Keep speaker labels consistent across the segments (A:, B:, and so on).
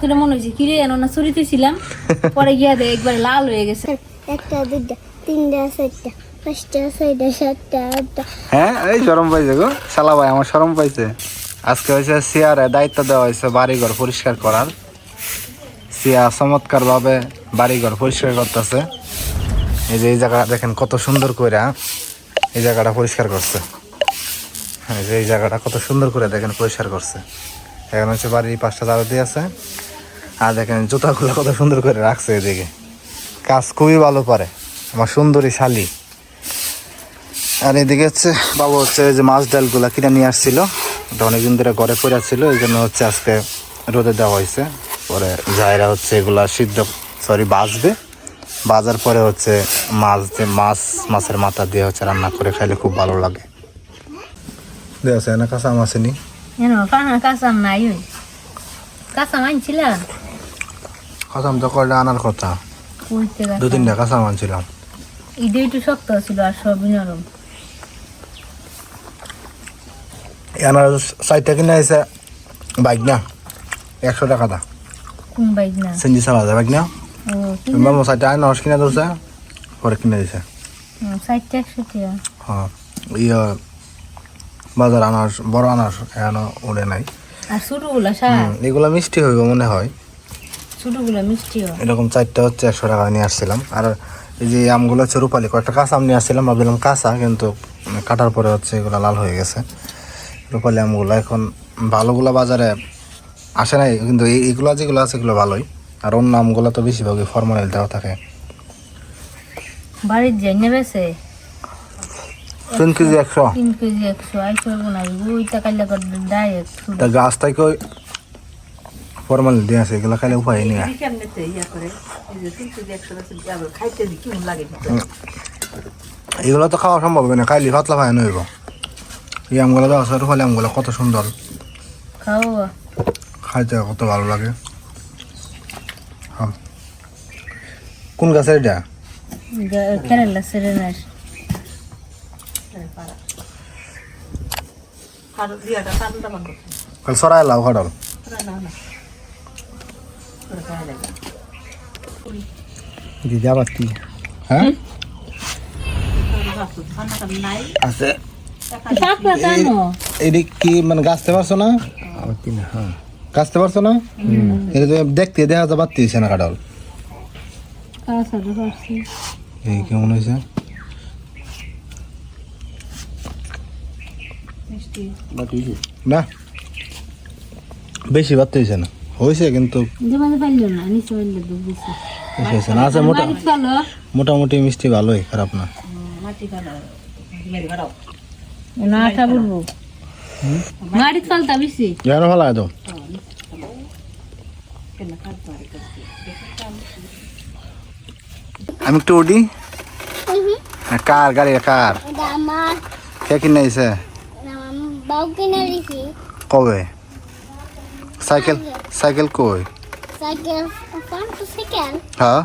A: তোর মনে হয়েছে কি রে এনো না চুরিতে ছিলাম পরে গিয়া দে একবার লাল হয়ে গেছে
B: একটা দুইটা তিনটা চারটা পাঁচটা ছয়টা সাতটা আটটা।
C: হ্যাঁ এই শরম পাইছে গো শালা ভাই আমার শরম পাইছে। আজকে হয়েছে সিয়ারে দায়িত্ব দেওয়া হয়েছে বাড়িঘর পরিষ্কার করার। সিয়া চমৎকার ভাবে বাড়িঘর পরিষ্কার করতেছে। এই যে এই জায়গা দেখেন কত সুন্দর করে এই জায়গাটা পরিষ্কার করছে। এই যে এই জায়গাটা কত সুন্দর করে দেখেন পরিষ্কার করছে। এখানে হচ্ছে বাড়ির পাঁচটা ঝাড়ু দিয়ে আছে। আর দেখেন জুতাগুলো কত সুন্দর করে রাখছে এদিকে। কাজ খুবই ভালো পারে আমার সুন্দরী শালি। আর এদিকে হচ্ছে বাবু হচ্ছে যে মাছ ডালগুলো কিনে নিয়ে আসছিল, ওটা অনেকদিন ধরে ঘরে পড়ে ছিল, এই জন্য হচ্ছে আজকে রোদে দেওয়া হয়েছে। পরে জায়রা হচ্ছে এগুলা বাজবে, বাজার পরে হচ্ছে মাছের মাথা দিয়ে হচ্ছে রান্না করে খাইলে খুব ভালো লাগে। দেখছে না কাঁচা মাছ নি
A: কাঁচাম নাই ওই কাঁচাম আনছিলাম
C: কাঁচাম তো কয়টা আনার কথা, দু তিনটা কাঁচাম আনছিলাম।
A: ঈদে একটু শক্ত ছিল আর সবই নরম।
C: আনারস সাইডটা কিনে আছে বাইক না 100 টাকা দা।
A: কোন বাইক না
C: সেঞ্জি চালা যায় বাইক না মামা সাইডটা আনারস কিনে দিচ্ছে, পরে কিনে দিছে।
A: সাইডটা 100 টাকা।
C: হ্যাঁ ইয়া বাজার আনারস বড় আনারস এখনো উড়ে নাই।
A: আর ছোটগুলা
C: এগুলা মিষ্টি হইব মনে হয়,
A: ছোটগুলা মিষ্টি হয়।
C: এরকম চারটা হচ্ছে 100 টাকা নিয়ে আসছিলাম। আর এই যে আমগুলো হচ্ছে রূপালি, কয়েকটা কাঁচা আম নিয়ে আসছিলাম, ভাবছিলাম কাঁচা, কিন্তু কাটার পরে হচ্ছে এগুলো লাল হয়ে গেছে। রূপালি আমগুলো এখন ভালোগুলো বাজারে আসে নাই, কিন্তু এইগুলো যেগুলো আছে এগুলো ভালোই। আর অন্য আমগুলো তো বেশিরভাগই ফরমালিন দেওয়া থাকে।
A: বাড়ির যাই নেবেছে
C: 3 কেজি 100,
A: 3 কেজি 100 আইসো না ওইটা কাইলা করে ডাইরেক্ট
C: তা গাছ থেকে ফরমালিন দিয়ে আছে, এগুলো খাইলে উপায় নেই। এগুলো তো খাওয়া সম্ভব হবে না, খাইলে পাতলা ভাই নইব। এই আমগুলো দেওয়া আছে রূপালি আমগুলো কত সুন্দর,
A: খাওয়া
C: খাইতে কত ভালো লাগে। হ্যাঁ কোন গাছের এটা?
A: কেরালা সেরেনার
C: কাল সরাই লাও কাটল দিদি আবার কি হ্যাঁ আছে এদিক কি মানে গাছতে পারছো না? হ্যাঁ গাছতে পারছো না? এটা দেখতে দেখা যা বাড়তিছে না কাটল। এই কেমন হয়েছে? না বেশি বাড়তে হয়েছে না, হয়েছে কিন্তু আচ্ছা মোটামুটি মিষ্টি ভালোই, খারাপ না। ভালো একদম। আমি একটু উঠি। কার গাড়ি কার কে কিনে দিছে? কবে? সাইকেল সাইকেল কই? হ্যাঁ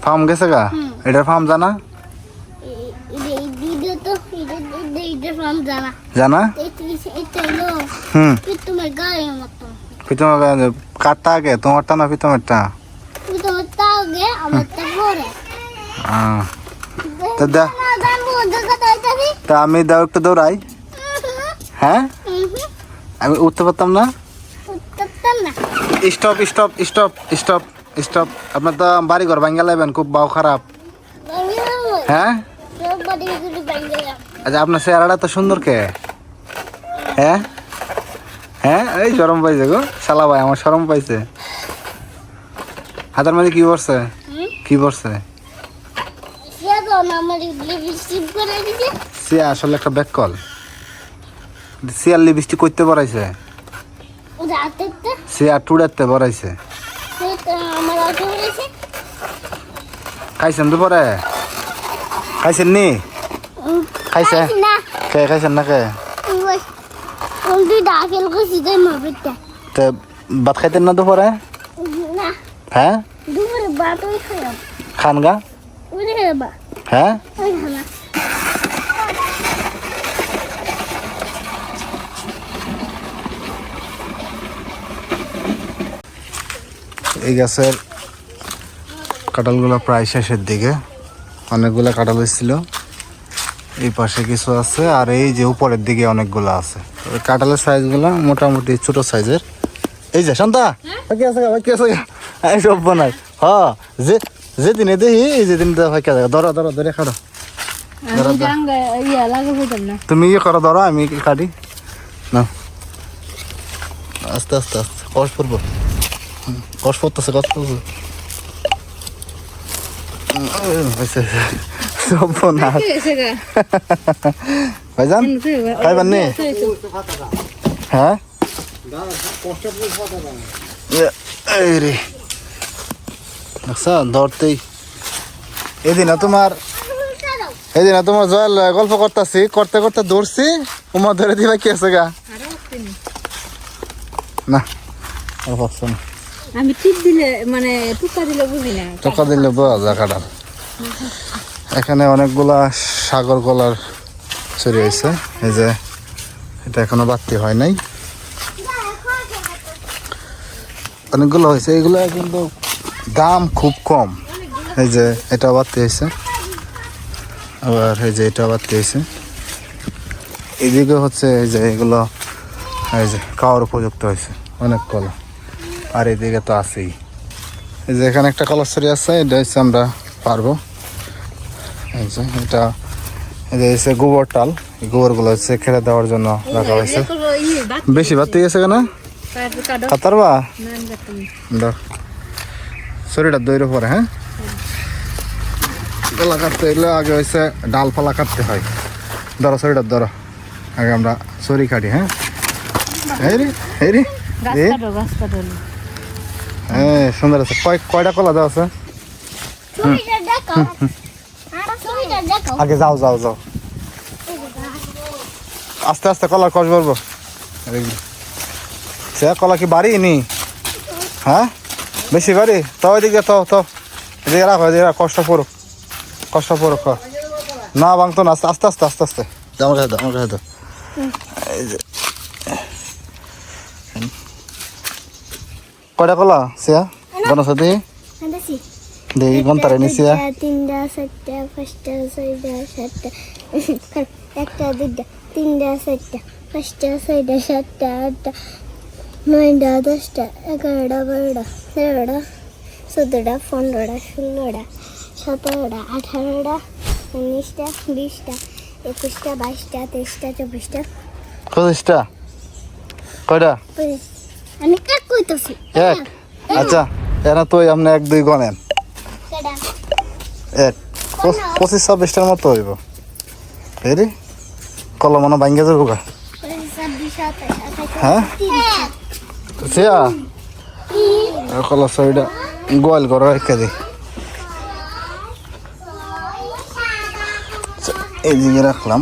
C: ফার্ম গেছে গা, এটার ফার্ম জানা জানা? পিতমের কারটা আগে তোমারটা না পিতমেরটা? তা আমি দাও একটু দৌড়াই। হ্যাঁ আমি উঠতে পারতাম না। Stop stop stop stop stop, আপনার তো বাড়ি ঘর ভাঙ্গা লাইবেন, খুব বাউ খারাপ। হ্যাঁ আচ্ছা আপনার চেহারাটা তো সুন্দর কে? হ্যাঁ হ্যাঁ এই শরম পাইছে গো শালা ভাই আমার শরম পাইছে। হাতের মধ্যে কি পড়ছে? কি পড়ছে? সে আসলে একটা ব্যাককল, সিয়ার লিপস্টিক করতে পড়াইছে, সিয়া টুড়াতে পড়াইছে। খাইছেন দুপুরে? খাইছেন নি? খাইছে কে? খাইছেন না কে? ভাত খাইতেন না দুপুরে? হ্যাঁ খান গা। হ্যাঁ এই গাছের কাঁঠালগুলো প্রায় শেষের দিকে, অনেকগুলো কাঁঠাল এসেছিল। এই পাশে কিছু আছে, আর এই যে উপরের দিকে অনেকগুলো আছে। ওই কাঁঠালের সাইজগুলো মোটামুটি ছোট সাইজের। এই যে শান্তা কি আছে কি আছে এই সব বানাই হ্যাঁ, যে যেদিনে দেখি এই যেদিন ভাই কে ধরো ধরো ধরে খাড়ো, তুমি ইয়ে করো ধরো, আমি কাটি না। আস্তে আস্তে আস্তে কষ পড়বো, কষ পড়তেছে কষ পড়ছে ভাইজান খাইবার নি হ্যাঁ। এই রে ধরতেই এদিনা তোমার জয়াল গল্প করতেছি, করতে করতে দৌড়ছি, উমা ধরে দিবা কি আছে গা না।
A: আমি টিপ দিলে মানে টুকা দিলে বুঝি না,
C: টাকা দিলে বোঝা যায় কাঁঠাল। এখানে অনেকগুলা সাগর কলার চুরি হয়েছে, এই যে এটা এখনো বাড়তি হয় নাই, অনেকগুলো হয়েছে। এগুলো কিন্তু দাম খুব কম। এই যে এটা বাড়তি হয়েছে, আবার এই যে এটা বাড়তি হয়েছে। এদিকে হচ্ছে এই যে এগুলো এই যে খাওয়ার উপযুক্ত হয়েছে অনেক কলা, আর এদিকে তো আছেই। এই যে এখানে একটা কলার ছড়ি আছে, এটা হচ্ছে আমরা পারবো। এই যে এটা হচ্ছে গোবর টাল, এই গোবরগুলো হচ্ছে খেলে দেওয়ার জন্য রাখা হয়েছে। বেশি বাড়তে গেছে কেন কাতারবা শরীরটা দৈর পরে। হ্যাঁ, গলা কাটতে এগুলো আগে হয়েছে ডালপালা কাটতে হয়। ধরো শরীরটা ধরো, আগে আমরা শরীর কাটি। হ্যাঁ, সুন্দর আছে। কয়টা কলা দেওয়া আছে? আগে যাও যাও যাও, আস্তে আস্তে কলার কষ বলবো। সে কলা কি বাড়ি নি? হ্যাঁ, বেশি বাড়ি তো ওইদিকে তো এদিকে রাখো, এদিকে কষ্ট পড়ুক, কষ্ট পড়ুক না ভাঙতো না। আস্তে আস্তে আস্তে আস্তে আমার কাছে দাও, আমার কাছে দাও। এই যে কয়টা কলা সিয়া গণেশ দেখি গন্তারে নিছিয়া?
B: 3টা 4টা 5টা 6টা 7টা 1টা 2টা 3টা 4টা 5টা 6টা 7টা 8টা 9টা 10টা 11টা 12টা 13টা 14টা 15টা 16টা 17টা 18টা 19টা 20টা 21টা 22টা 23টা 24টা
C: 25টা কয়টা?
B: আমি কাক কইতাছি
C: এক। আচ্ছা এরা তো আপনি 1 2 গনেন, 1 25 26টার মতো হইব। এরে কলা মনে ভাঙ্গে যাবো গা। হ্যাঁ সিয়া কলা সইটা গোয়াল করে রেখে দিই, এইদিকে রাখলাম।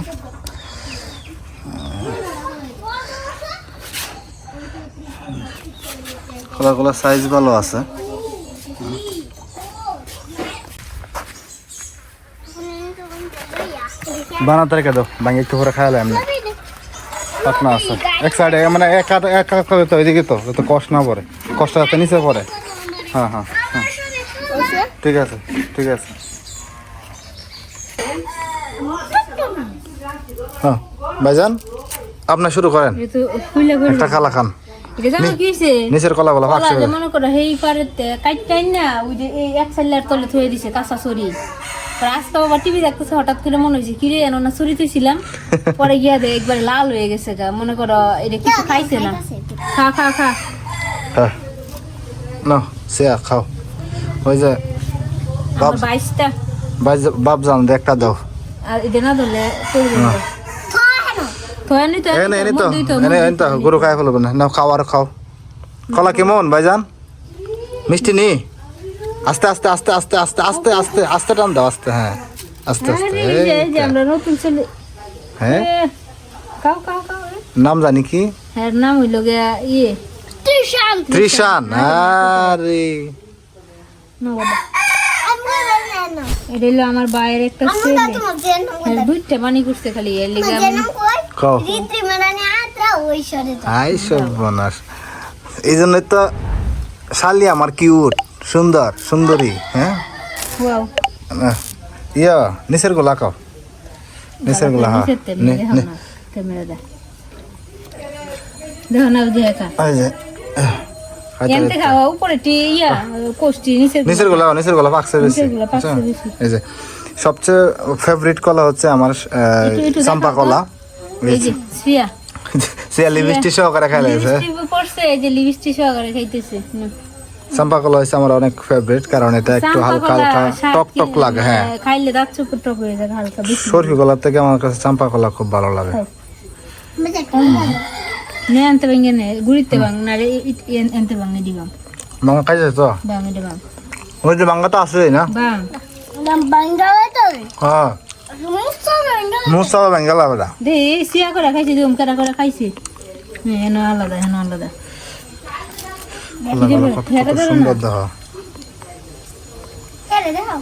C: কলাগুলোর সাইজ ভালো আছে। বানাতে রেখে দাও, ভাঙে একটু করে খাওয়ালে এমনি পাতনা আছে। এক সাইডে মানে এক করে তো ওইদিকে তো যাতে কষ্ট না পড়ে, কষ্ট যাতে নিচে পড়ে। হ্যাঁ হ্যাঁ হ্যাঁ, ঠিক আছে ঠিক আছে। হ্যাঁ ভাইজান আপনি শুরু করেন, একটা খালা খান। নিচের কলা বলা
A: মনে করো এই পারেতে কাইটাই না, ওই যে এই এক সাইলার তলে থুয়ে দিছে কাঁচা ছড়ি। আজকে বাবা টিভি দেখতেছে, হঠাৎ করে মনে হয়েছে কিরে এনো না ছড়িতে ছিলাম, পরে গিয়া দে একবার লাল হয়ে গেছে গা। মনে করো এটা কিছু খাইছে না। খা খা খা
C: না সিয়া খাও। ওই যে
A: 22টা
C: বাপ জান একটা দাও,
A: আর এটা না ধরলে
C: গরু খাই ফেলবে না। খাও আর খাও। কলা কেমন ভাইজান? মিষ্টি নি? আস্তে আস্তে আস্তে আস্তে আস্তে আস্তে আস্তে আস্তে টান দাও, আস্তে। হ্যাঁ আস্তে আস্তে। হ্যাঁ নাম জানি কি?
A: নাম হইল গিয়া ইয়ে
C: ত্রিশান। আরে
A: এটা হলো আমার বাইরের একটা ছেলে, 2টা পানি করছে খালি এর লিগা।
C: এই জন্য তো শালি আমার কিউট সুন্দর সুন্দরী হ্যাঁ
A: ওয়াও
C: ইয়া নিচের গুলা খাও নিচের গুলা হ্যাঁ
A: ক্যামেরা দে দেখো না বুঝে একা
C: এই যে
A: এনতে খাওয়া উপরে টি ইয়া কোষ্টি
C: নিচের গুলা পাকছে বেশি এই যে সবচেয়ে ফেভারিট কলা হচ্ছে আমার চাম্পা কলা
A: এই যে শ্রিয়া
C: সে লিপস্টিক সহকারে খাইলে
A: লিপস্টিক পড়ছে এই যে লিপস্টিক সহকারে খাইতেছে
C: চাম্পা কলা হচ্ছে আমার অনেক ফেভারিট কারণ এটা একটু হালকা হালকা টক টক লাগে হ্যাঁ
A: খাইলে দাঁত চুপ টক হয়ে যায় হালকা বেশি
C: সরকি কলার থেকে আমার কাছে চাম্পা কলা খুব ভালো লাগে
A: নে আনতে ভাঙে নে গুড়িতে ভাঙ না রে আনতে ভাঙে দিবাম
C: মাংস খাইছে তো
A: ভাঙে দিবাম
C: ওই যে মাংসটা আছে না
A: ভাঙ
B: বাঙ্গালা তো
C: হ্যাঁ মুসা বেঙ্গালা বড়া
A: দে সিয়া করে খাইছে জম করে খাইছে হেন আলাদা
C: কত সুন্দর দেখো
B: কেরে দাও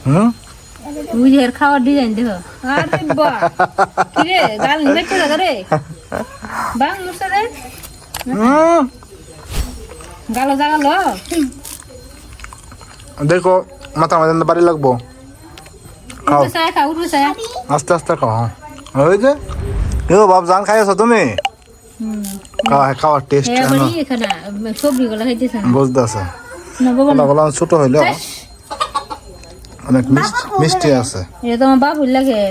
C: হুম
A: বুঝের খাওয়ার ডিজাইন দেখো আরে বাহ কি রে গাল নিবেতে লাগা রে বাং মুসা রে গালো জাগালো
C: দেখো মাথা মাঝে বাড়ি লাগবো খাও
A: উঠবে সায়া
C: আস্তে আস্তে খাও হ্যাঁ ওই যে বাপ জান খাইছো তুমি খাওয়ার টেস্ট
A: বাড়ি এখানে সবজি গুলো খাইতেছে
C: বুঝতে আছে
A: না বাবা
C: ছোট হইলো অনেক মিষ্টি আছে
A: এটা তো আমার বাপ লাগে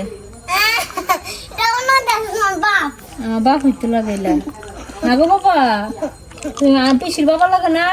B: দাও না দাও বাপ
A: আমার বাপ হইতে লাগে না গো বাবা তুমি পিসির বাবা লাগে না